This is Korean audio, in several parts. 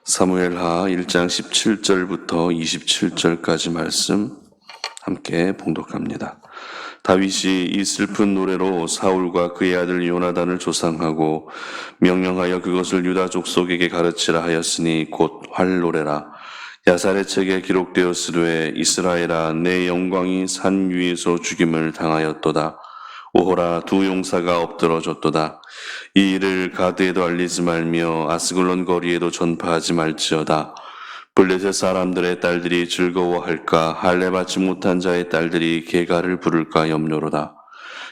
사무엘하 1장 17절부터 27절까지 말씀 함께 봉독합니다. 다윗이 이 슬픈 노래로 사울과 그의 아들 요나단을 조상하고 명령하여 그것을 유다 족속에게 가르치라 하였으니 곧 활노래라. 야살의 책에 기록되었으되 이스라엘아 내 영광이 산 위에서 죽임을 당하였도다. 오호라 두 용사가 엎드러졌도다. 이 일을 가드에도 알리지 말며 아스글론 거리에도 전파하지 말지어다. 블레셋 사람들의 딸들이 즐거워할까 할례 받지 못한 자의 딸들이 개가를 부를까 염려로다.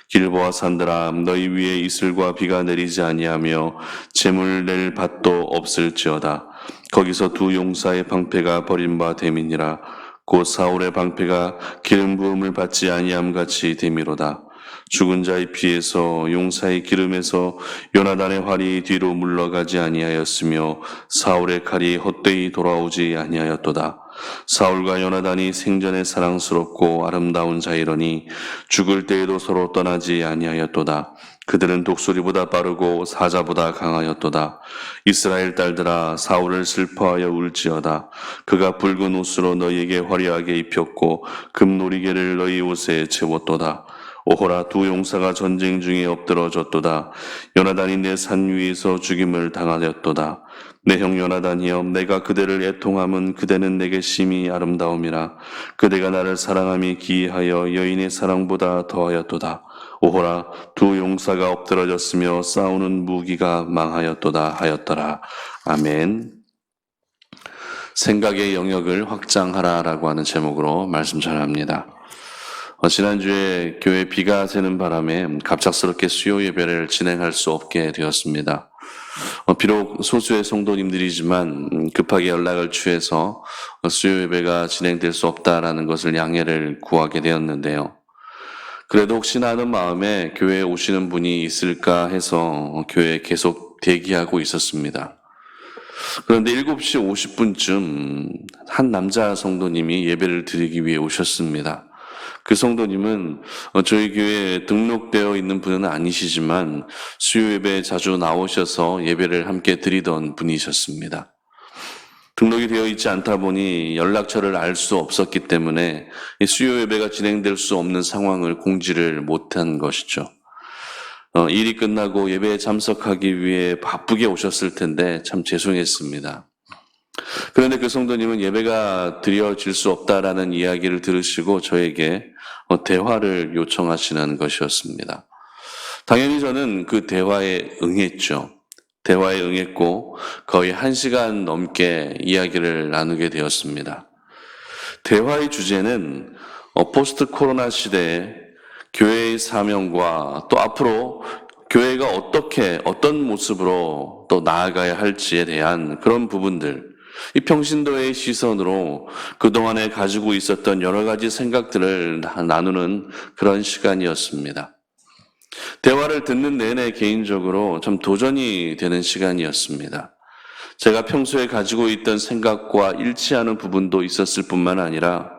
길보아 산들아 너희 위에 이슬과 비가 내리지 아니하며 재물 낼 밭도 없을지어다. 거기서 두 용사의 방패가 버린 바 됨이니라. 곧 사울의 방패가 기름 부음을 받지 아니함 같이 됨이로다. 죽은 자의 피에서 용사의 기름에서 요나단의 활이 뒤로 물러가지 아니하였으며 사울의 칼이 헛되이 돌아오지 아니하였도다. 사울과 요나단이 생전에 사랑스럽고 아름다운 자이러니 죽을 때에도 서로 떠나지 아니하였도다. 그들은 독수리보다 빠르고 사자보다 강하였도다. 이스라엘 딸들아 사울을 슬퍼하여 울지어다. 그가 붉은 옷으로 너희에게 화려하게 입혔고 금놀이개를 너희 옷에 채웠도다. 오호라 두 용사가 전쟁 중에 엎드러졌도다. 요나단이 내 산 위에서 죽임을 당하였도다. 내 형 요나단이여 내가 그대를 애통함은 그대는 내게 심히 아름다움이라. 그대가 나를 사랑함이 기이하여 여인의 사랑보다 더하였도다. 오호라 두 용사가 엎드러졌으며 싸우는 무기가 망하였도다 하였더라. 아멘. 생각의 영역을 확장하라라고 하는 제목으로 말씀 전합니다. 지난주에 교회 비가 새는 바람에 갑작스럽게 수요 예배를 진행할 수 없게 되었습니다. 비록 소수의 성도님들이지만 급하게 연락을 취해서 수요 예배가 진행될 수 없다라는 것을 양해를 구하게 되었는데요. 그래도 혹시나 하는 마음에 교회에 오시는 분이 있을까 해서 교회에 계속 대기하고 있었습니다. 그런데 7시 50분쯤 한 남자 성도님이 예배를 드리기 위해 오셨습니다. 그 성도님은 저희 교회에 등록되어 있는 분은 아니시지만 수요 예배에 자주 나오셔서 예배를 함께 드리던 분이셨습니다. 등록이 되어 있지 않다 보니 연락처를 알 수 없었기 때문에 수요 예배가 진행될 수 없는 상황을 공지를 못한 것이죠. 일이 끝나고 예배에 참석하기 위해 바쁘게 오셨을 텐데 참 죄송했습니다. 그런데 그 성도님은 예배가 드려질 수 없다라는 이야기를 들으시고 저에게 대화를 요청하시는 것이었습니다. 당연히 저는 그 대화에 응했죠. 대화에 응했고 거의 1시간 넘게 이야기를 나누게 되었습니다. 대화의 주제는 포스트 코로나 시대에 교회의 사명과 또 앞으로 교회가 어떤 모습으로 또 나아가야 할지에 대한 그런 부분들, 이 평신도의 시선으로 그동안에 가지고 있었던 여러 가지 생각들을 나누는 그런 시간이었습니다. 대화를 듣는 내내 개인적으로 좀 도전이 되는 시간이었습니다. 제가 평소에 가지고 있던 생각과 일치하는 부분도 있었을 뿐만 아니라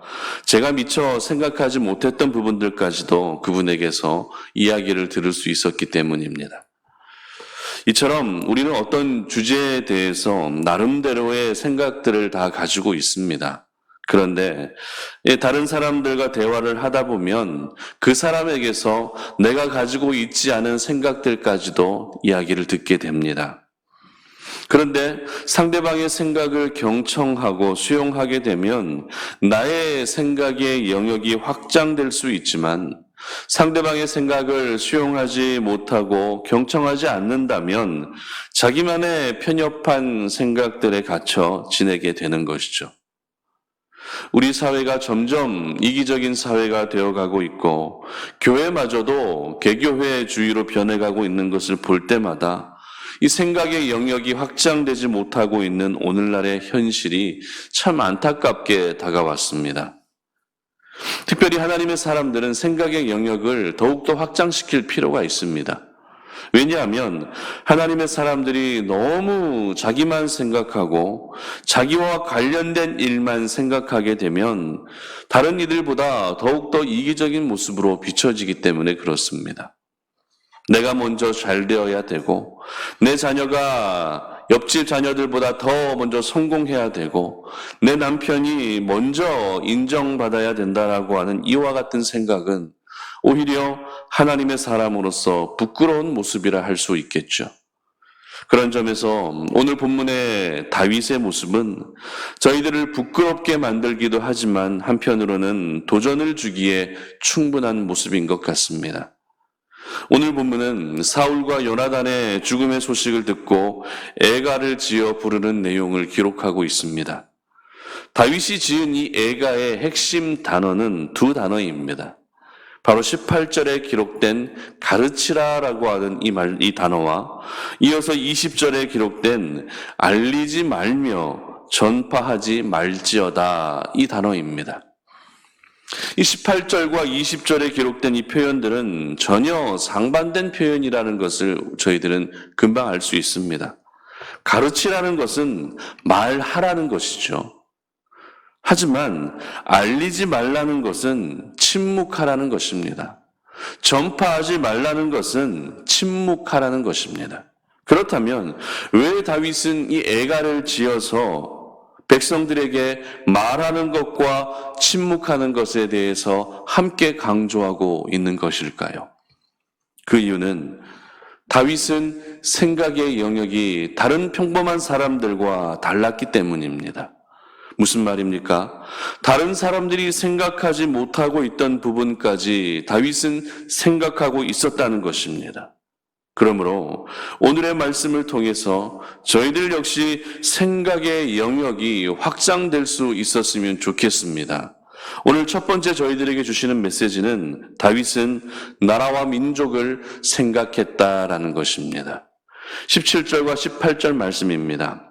제가 미처 생각하지 못했던 부분들까지도 그분에게서 이야기를 들을 수 있었기 때문입니다. 이처럼 우리는 어떤 주제에 대해서 나름대로의 생각들을 다 가지고 있습니다. 그런데 다른 사람들과 대화를 하다 보면 그 사람에게서 내가 가지고 있지 않은 생각들까지도 이야기를 듣게 됩니다. 그런데 상대방의 생각을 경청하고 수용하게 되면 나의 생각의 영역이 확장될 수 있지만 상대방의 생각을 수용하지 못하고 경청하지 않는다면 자기만의 편협한 생각들에 갇혀 지내게 되는 것이죠. 우리 사회가 점점 이기적인 사회가 되어가고 있고 교회마저도 개교회주의로 변해가고 있는 것을 볼 때마다 이 생각의 영역이 확장되지 못하고 있는 오늘날의 현실이 참 안타깝게 다가왔습니다. 특별히 하나님의 사람들은 생각의 영역을 더욱더 확장시킬 필요가 있습니다. 왜냐하면 하나님의 사람들이 너무 자기만 생각하고 자기와 관련된 일만 생각하게 되면 다른 이들보다 더욱더 이기적인 모습으로 비춰지기 때문에 그렇습니다. 내가 먼저 잘 되어야 되고 내 자녀가 옆집 자녀들보다 더 먼저 성공해야 되고 내 남편이 먼저 인정받아야 된다라고 하는 이와 같은 생각은 오히려 하나님의 사람으로서 부끄러운 모습이라 할 수 있겠죠. 그런 점에서 오늘 본문의 다윗의 모습은 저희들을 부끄럽게 만들기도 하지만 한편으로는 도전을 주기에 충분한 모습인 것 같습니다. 오늘 본문은 사울과 요나단의 죽음의 소식을 듣고 애가를 지어 부르는 내용을 기록하고 있습니다. 다윗이 지은 이 애가의 핵심 단어는 두 단어입니다. 바로 18절에 기록된 가르치라라고 하는 이 단어와 이어서 20절에 기록된 알리지 말며 전파하지 말지어다 이 단어입니다. 이 18절과 20절에 기록된 이 표현들은 전혀 상반된 표현이라는 것을 저희들은 금방 알 수 있습니다. 가르치라는 것은 말하라는 것이죠. 하지만 알리지 말라는 것은 침묵하라는 것입니다. 전파하지 말라는 것은 침묵하라는 것입니다. 그렇다면 왜 다윗은 이 애가를 지어서 백성들에게 말하는 것과 침묵하는 것에 대해서 함께 강조하고 있는 것일까요? 그 이유는 다윗은 생각의 영역이 다른 평범한 사람들과 달랐기 때문입니다. 무슨 말입니까? 다른 사람들이 생각하지 못하고 있던 부분까지 다윗은 생각하고 있었다는 것입니다. 그러므로 오늘의 말씀을 통해서 저희들 역시 생각의 영역이 확장될 수 있었으면 좋겠습니다. 오늘 첫 번째 저희들에게 주시는 메시지는 다윗은 나라와 민족을 생각했다라는 것입니다. 17절과 18절 말씀입니다.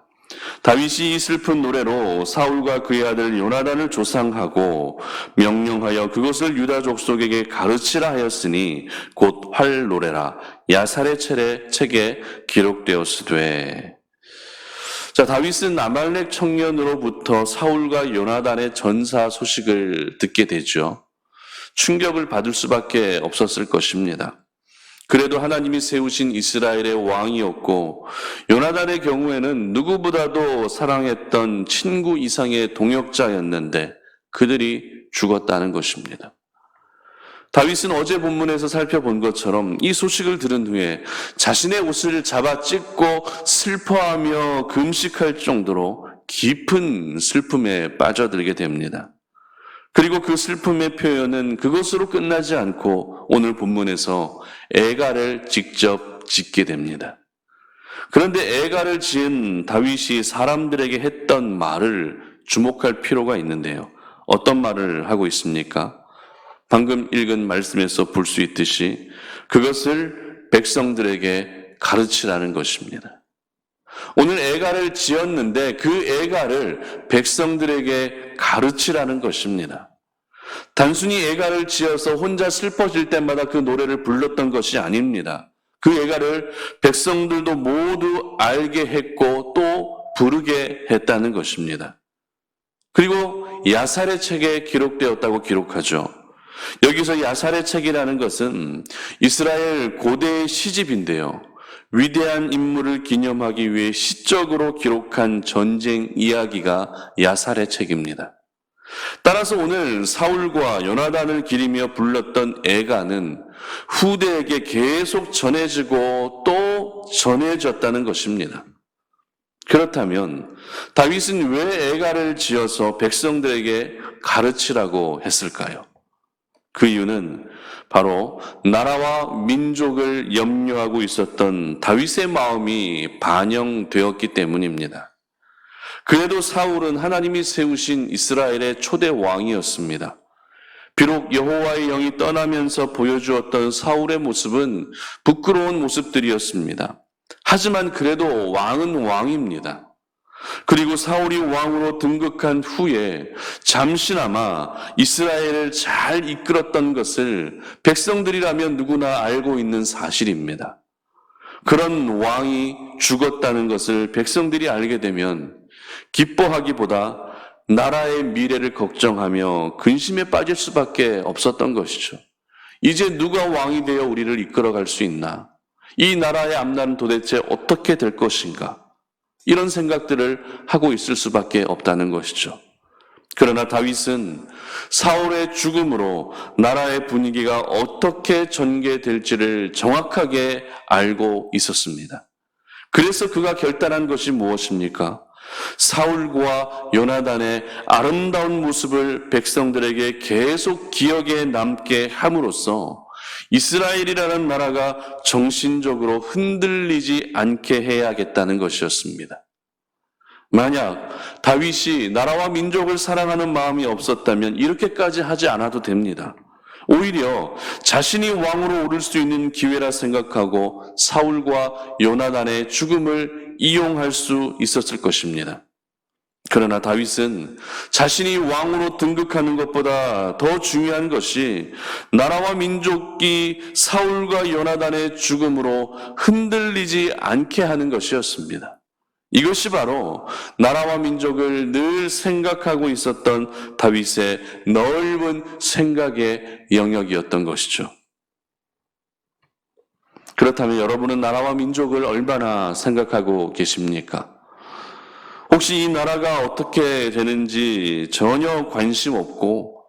다윗이 이 슬픈 노래로 사울과 그의 아들 요나단을 조상하고 명령하여 그것을 유다 족속에게 가르치라 하였으니 곧 활 노래라 야살의 책에 기록되었으되. 자, 다윗은 아말렉 청년으로부터 사울과 요나단의 전사 소식을 듣게 되죠. 충격을 받을 수밖에 없었을 것입니다. 그래도 하나님이 세우신 이스라엘의 왕이었고 요나단의 경우에는 누구보다도 사랑했던 친구 이상의 동역자였는데 그들이 죽었다는 것입니다. 다윗은 어제 본문에서 살펴본 것처럼 이 소식을 들은 후에 자신의 옷을 잡아 찢고 슬퍼하며 금식할 정도로 깊은 슬픔에 빠져들게 됩니다. 그리고 그 슬픔의 표현은 그것으로 끝나지 않고 오늘 본문에서 애가를 직접 짓게 됩니다. 그런데 애가를 지은 다윗이 사람들에게 했던 말을 주목할 필요가 있는데요. 어떤 말을 하고 있습니까? 방금 읽은 말씀에서 볼 수 있듯이 그것을 백성들에게 가르치라는 것입니다. 오늘 애가를 지었는데 그 애가를 백성들에게 가르치라는 것입니다. 단순히 애가를 지어서 혼자 슬퍼질 때마다 그 노래를 불렀던 것이 아닙니다. 그 애가를 백성들도 모두 알게 했고 또 부르게 했다는 것입니다. 그리고 야살의 책에 기록되었다고 기록하죠. 여기서 야살의 책이라는 것은 이스라엘 고대의 시집인데요. 위대한 인물을 기념하기 위해 시적으로 기록한 전쟁 이야기가 야살의 책입니다. 따라서 오늘 사울과 요나단을 기리며 불렀던 애가는 후대에게 계속 전해지고 또 전해졌다는 것입니다. 그렇다면 다윗은 왜 애가를 지어서 백성들에게 가르치라고 했을까요? 그 이유는 바로 나라와 민족을 염려하고 있었던 다윗의 마음이 반영되었기 때문입니다. 그래도 사울은 하나님이 세우신 이스라엘의 초대 왕이었습니다. 비록 여호와의 영이 떠나면서 보여주었던 사울의 모습은 부끄러운 모습들이었습니다. 하지만 그래도 왕은 왕입니다. 그리고 사울이 왕으로 등극한 후에 잠시나마 이스라엘을 잘 이끌었던 것을 백성들이라면 누구나 알고 있는 사실입니다. 그런 왕이 죽었다는 것을 백성들이 알게 되면 기뻐하기보다 나라의 미래를 걱정하며 근심에 빠질 수밖에 없었던 것이죠. 이제 누가 왕이 되어 우리를 이끌어갈 수 있나? 이 나라의 앞날은 도대체 어떻게 될 것인가? 이런 생각들을 하고 있을 수밖에 없다는 것이죠. 그러나 다윗은 사울의 죽음으로 나라의 분위기가 어떻게 전개될지를 정확하게 알고 있었습니다. 그래서 그가 결단한 것이 무엇입니까? 사울과 요나단의 아름다운 모습을 백성들에게 계속 기억에 남게 함으로써 이스라엘이라는 나라가 정신적으로 흔들리지 않게 해야겠다는 것이었습니다. 만약 다윗이 나라와 민족을 사랑하는 마음이 없었다면 이렇게까지 하지 않아도 됩니다. 오히려 자신이 왕으로 오를 수 있는 기회라 생각하고 사울과 요나단의 죽음을 이용할 수 있었을 것입니다. 그러나 다윗은 자신이 왕으로 등극하는 것보다 더 중요한 것이 나라와 민족이 사울과 요나단의 죽음으로 흔들리지 않게 하는 것이었습니다. 이것이 바로 나라와 민족을 늘 생각하고 있었던 다윗의 넓은 생각의 영역이었던 것이죠. 그렇다면 여러분은 나라와 민족을 얼마나 생각하고 계십니까? 혹시 이 나라가 어떻게 되는지 전혀 관심 없고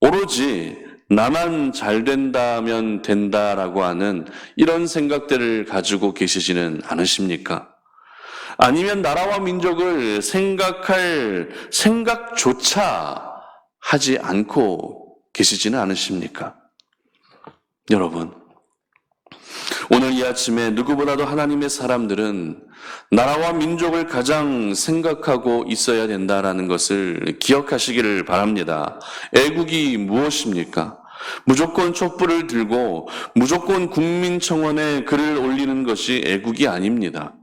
오로지 나만 잘 된다면 된다라고 하는 이런 생각들을 가지고 계시지는 않으십니까? 아니면 나라와 민족을 생각할 생각조차 하지 않고 계시지는 않으십니까? 여러분, 오늘 이 아침에 누구보다도 하나님의 사람들은 나라와 민족을 가장 생각하고 있어야 된다라는 것을 기억하시기를 바랍니다. 애국이 무엇입니까? 무조건 촛불을 들고 무조건 국민청원에 글을 올리는 것이 애국이 아닙니다.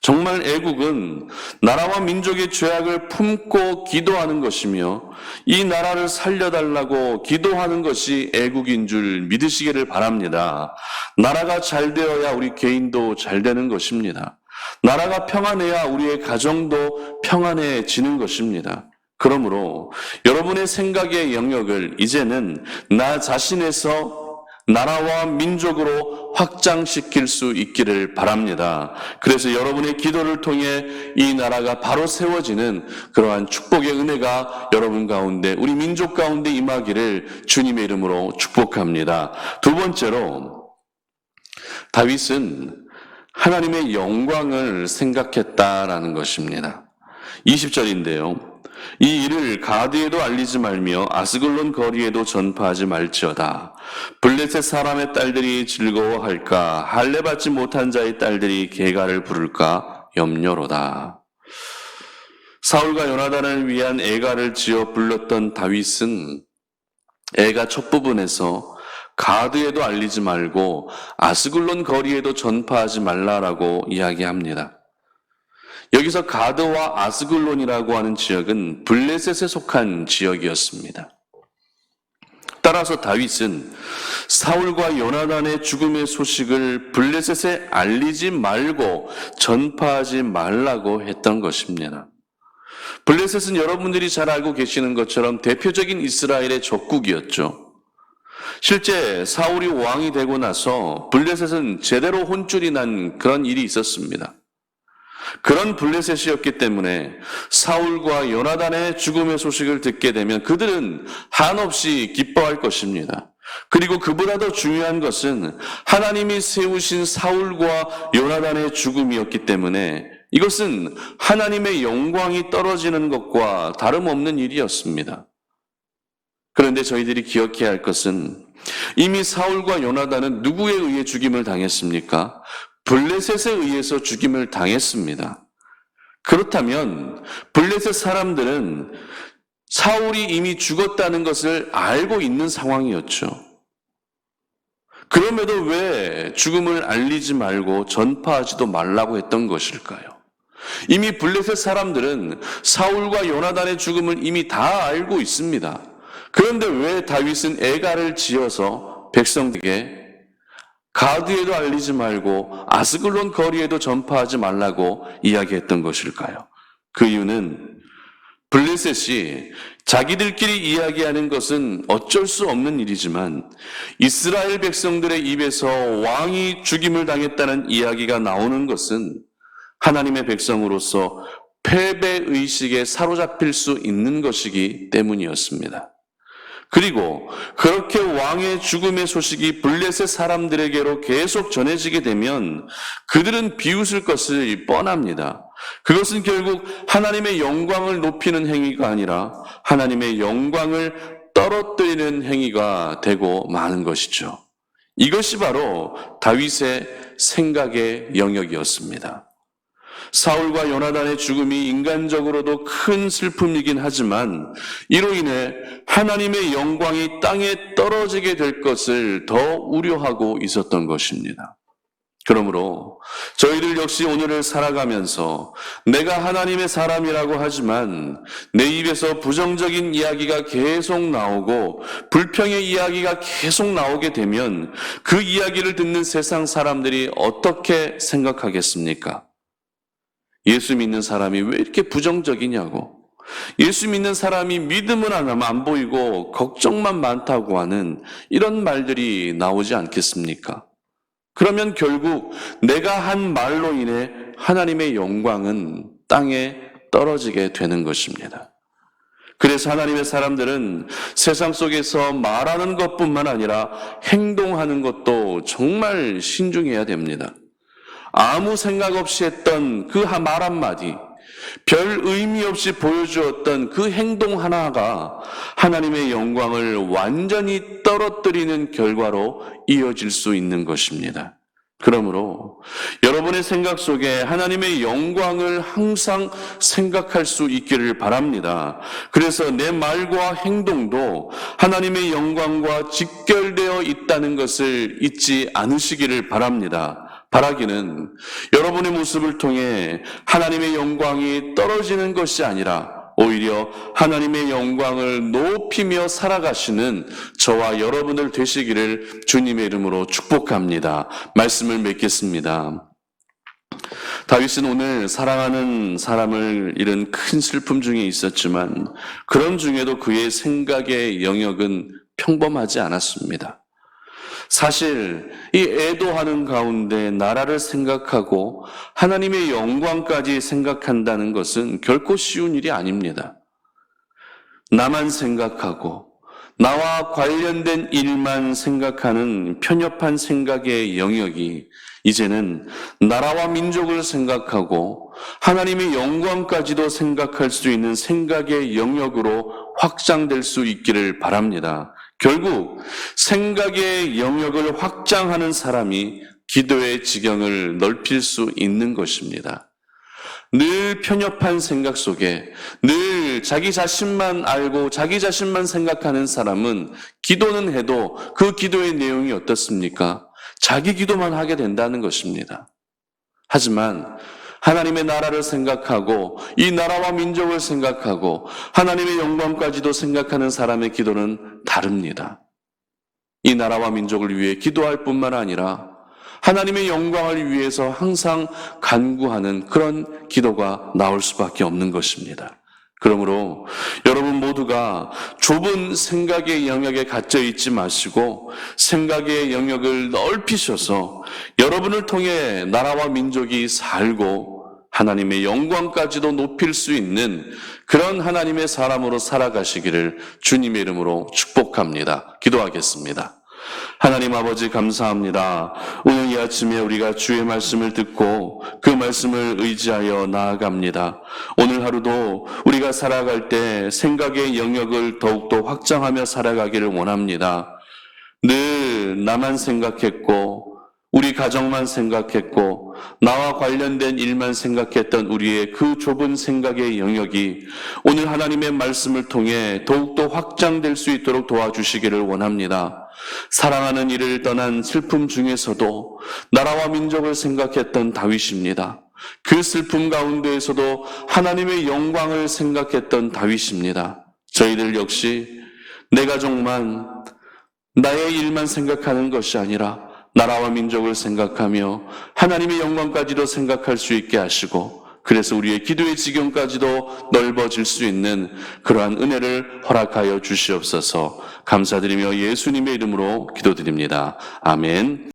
정말 애국은 나라와 민족의 죄악을 품고 기도하는 것이며 이 나라를 살려달라고 기도하는 것이 애국인 줄 믿으시기를 바랍니다. 나라가 잘 되어야 우리 개인도 잘 되는 것입니다. 나라가 평안해야 우리의 가정도 평안해지는 것입니다. 그러므로 여러분의 생각의 영역을 이제는 나 자신에서 나라와 민족으로 확장시킬 수 있기를 바랍니다. 그래서 여러분의 기도를 통해 이 나라가 바로 세워지는 그러한 축복의 은혜가 여러분 가운데, 우리 민족 가운데 임하기를 주님의 이름으로 축복합니다. 두 번째로, 다윗은 하나님의 영광을 생각했다라는 것입니다. 20절인데요. 이 일을 가드에도 알리지 말며 아스글론 거리에도 전파하지 말지어다. 블레셋 사람의 딸들이 즐거워할까? 할례 받지 못한 자의 딸들이 계가를 부를까? 염려로다. 사울과 요나단을 위한 애가를 지어 불렀던 다윗은 애가 첫 부분에서 가드에도 알리지 말고 아스글론 거리에도 전파하지 말라라고 이야기합니다. 여기서 가드와 아스글론이라고 하는 지역은 블레셋에 속한 지역이었습니다. 따라서 다윗은 사울과 요나단의 죽음의 소식을 블레셋에 알리지 말고 전파하지 말라고 했던 것입니다. 블레셋은 여러분들이 잘 알고 계시는 것처럼 대표적인 이스라엘의 적국이었죠. 실제 사울이 왕이 되고 나서 블레셋은 제대로 혼쭐이 난 그런 일이 있었습니다. 그런 블레셋이었기 때문에 사울과 요나단의 죽음의 소식을 듣게 되면 그들은 한없이 기뻐할 것입니다. 그리고 그보다 더 중요한 것은 하나님이 세우신 사울과 요나단의 죽음이었기 때문에 이것은 하나님의 영광이 떨어지는 것과 다름없는 일이었습니다. 그런데 저희들이 기억해야 할 것은 이미 사울과 요나단은 누구에 의해 죽임을 당했습니까? 블레셋에 의해서 죽임을 당했습니다. 그렇다면 블레셋 사람들은 사울이 이미 죽었다는 것을 알고 있는 상황이었죠. 그럼에도 왜 죽음을 알리지 말고 전파하지도 말라고 했던 것일까요? 이미 블레셋 사람들은 사울과 요나단의 죽음을 이미 다 알고 있습니다. 그런데 왜 다윗은 애가를 지어서 백성에게 가드에도 알리지 말고 아스글론 거리에도 전파하지 말라고 이야기했던 것일까요? 그 이유는 블레셋이 자기들끼리 이야기하는 것은 어쩔 수 없는 일이지만 이스라엘 백성들의 입에서 왕이 죽임을 당했다는 이야기가 나오는 것은 하나님의 백성으로서 패배의식에 사로잡힐 수 있는 것이기 때문이었습니다. 그리고 그렇게 왕의 죽음의 소식이 블레셋 사람들에게로 계속 전해지게 되면 그들은 비웃을 것을 뻔합니다. 그것은 결국 하나님의 영광을 높이는 행위가 아니라 하나님의 영광을 떨어뜨리는 행위가 되고 마는 것이죠. 이것이 바로 다윗의 생각의 영역이었습니다. 사울과 요나단의 죽음이 인간적으로도 큰 슬픔이긴 하지만 이로 인해 하나님의 영광이 땅에 떨어지게 될 것을 더 우려하고 있었던 것입니다. 그러므로 저희들 역시 오늘을 살아가면서 내가 하나님의 사람이라고 하지만 내 입에서 부정적인 이야기가 계속 나오고 불평의 이야기가 계속 나오게 되면 그 이야기를 듣는 세상 사람들이 어떻게 생각하겠습니까? 예수 믿는 사람이 왜 이렇게 부정적이냐고, 예수 믿는 사람이 믿음은 안 보이고 걱정만 많다고 하는 이런 말들이 나오지 않겠습니까? 그러면 결국 내가 한 말로 인해 하나님의 영광은 땅에 떨어지게 되는 것입니다. 그래서 하나님의 사람들은 세상 속에서 말하는 것뿐만 아니라 행동하는 것도 정말 신중해야 됩니다. 아무 생각 없이 했던 그 말 한마디, 별 의미 없이 보여주었던 그 행동 하나가 하나님의 영광을 완전히 떨어뜨리는 결과로 이어질 수 있는 것입니다. 그러므로 여러분의 생각 속에 하나님의 영광을 항상 생각할 수 있기를 바랍니다. 그래서 내 말과 행동도 하나님의 영광과 직결되어 있다는 것을 잊지 않으시기를 바랍니다. 바라기는 여러분의 모습을 통해 하나님의 영광이 떨어지는 것이 아니라 오히려 하나님의 영광을 높이며 살아가시는 저와 여러분들 되시기를 주님의 이름으로 축복합니다. 말씀을 맺겠습니다. 다윗은 오늘 사랑하는 사람을 잃은 큰 슬픔 중에 있었지만 그런 중에도 그의 생각의 영역은 평범하지 않았습니다. 사실 이 애도하는 가운데 나라를 생각하고 하나님의 영광까지 생각한다는 것은 결코 쉬운 일이 아닙니다. 나만 생각하고 나와 관련된 일만 생각하는 편협한 생각의 영역이 이제는 나라와 민족을 생각하고 하나님의 영광까지도 생각할 수 있는 생각의 영역으로 확장될 수 있기를 바랍니다. 결국 생각의 영역을 확장하는 사람이 기도의 지경을 넓힐 수 있는 것입니다. 늘 편협한 생각 속에 늘 자기 자신만 알고 자기 자신만 생각하는 사람은 기도는 해도 그 기도의 내용이 어떻습니까? 자기 기도만 하게 된다는 것입니다. 하지만 하나님의 나라를 생각하고 이 나라와 민족을 생각하고 하나님의 영광까지도 생각하는 사람의 기도는 다릅니다. 이 나라와 민족을 위해 기도할 뿐만 아니라 하나님의 영광을 위해서 항상 간구하는 그런 기도가 나올 수밖에 없는 것입니다. 그러므로 여러분 모두가 좁은 생각의 영역에 갇혀 있지 마시고 생각의 영역을 넓히셔서 여러분을 통해 나라와 민족이 살고 하나님의 영광까지도 높일 수 있는 그런 하나님의 사람으로 살아가시기를 주님의 이름으로 축복합니다. 기도하겠습니다. 하나님 아버지 감사합니다. 오늘 이 아침에 우리가 주의 말씀을 듣고 그 말씀을 의지하여 나아갑니다. 오늘 하루도 우리가 살아갈 때 생각의 영역을 더욱더 확장하며 살아가기를 원합니다. 늘 나만 생각했고 우리 가정만 생각했고 나와 관련된 일만 생각했던 우리의 그 좁은 생각의 영역이 오늘 하나님의 말씀을 통해 더욱더 확장될 수 있도록 도와주시기를 원합니다. 사랑하는 이를 떠난 슬픔 중에서도 나라와 민족을 생각했던 다윗입니다. 그 슬픔 가운데에서도 하나님의 영광을 생각했던 다윗입니다. 저희들 역시 내 가족만 나의 일만 생각하는 것이 아니라 나라와 민족을 생각하며 하나님의 영광까지도 생각할 수 있게 하시고 그래서 우리의 기도의 지경까지도 넓어질 수 있는 그러한 은혜를 허락하여 주시옵소서. 감사드리며 예수님의 이름으로 기도드립니다. 아멘.